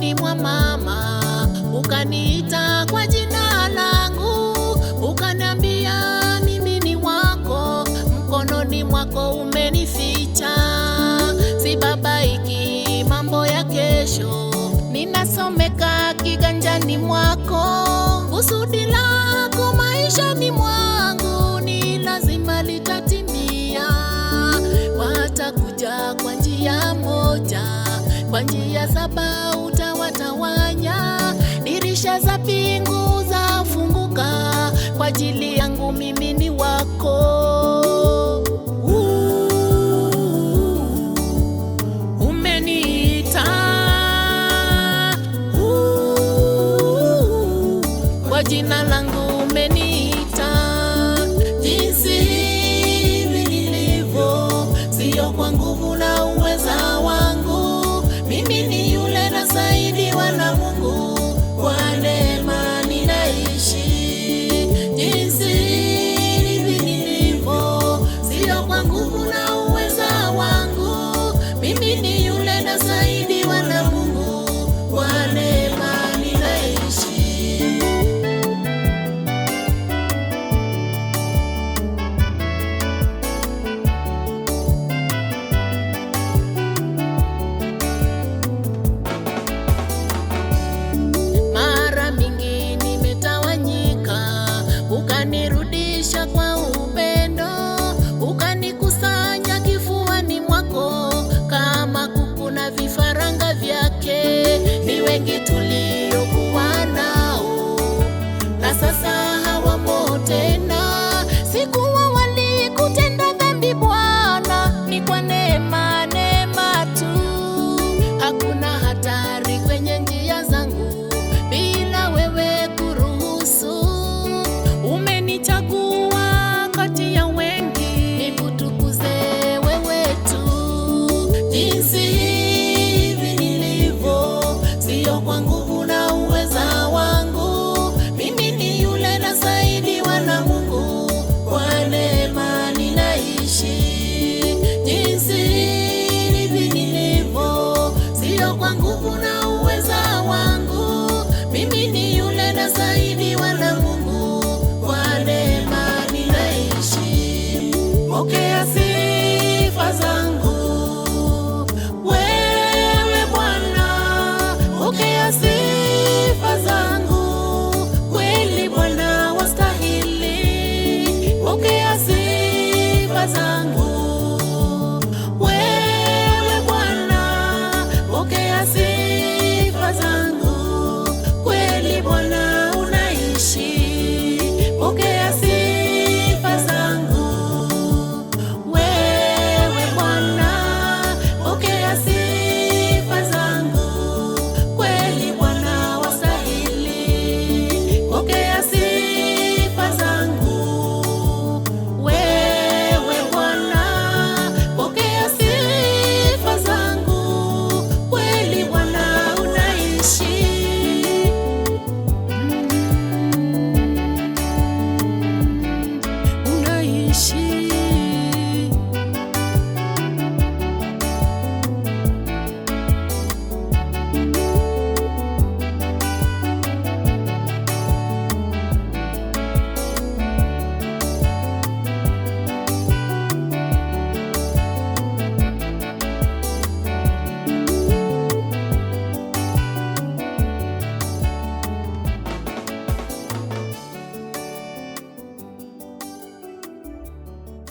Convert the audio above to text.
tumboni mwa mama, ukaniita kwa jina langu, ukaniambia mimi ni wako, mkononi mwako umenificha. Sibabaiki mambo ya kesho, ninasomeka kiganjani mwako. Kusudi lako maishani mwangu ni lazima litatimia. Watakuja kwa njia moja, kwa njia saba utawatawanya. Dirisha za mbingu zafunguka, kwa ajili yangu mimi ni wako. Umeniita kwa jina langu, umeniita. Jinsi hivi nilivyo, sio kwa nguvu na uweza wangu. Mimi ni yule nasaidiwa na Mungu, kwa neema ninaishi. Jinsi hivi nilivyo, sio kwa nguvu na uweza wangu. Mimi ni yule nasaidiwa na Mungu, kwa neema ninaishi. Mara mingi nimetawanyika, ukanirudisha kwa upendo, ukanikusanya kifuani mwako kama kuku na vifaranga vyake. Ni wengi tuliokuwa nao na sasa hawamo tena. Sikuwa walikutenda dhambi Bwana, ni kwa neema, neema tu. Hakuna hatari kwenye njia zangu bila wewe kuruhusu. Umenichagua kati ya wengi, nikutukuze wewe tu. Jinsi hivi nilivyo, sio kwa nguvu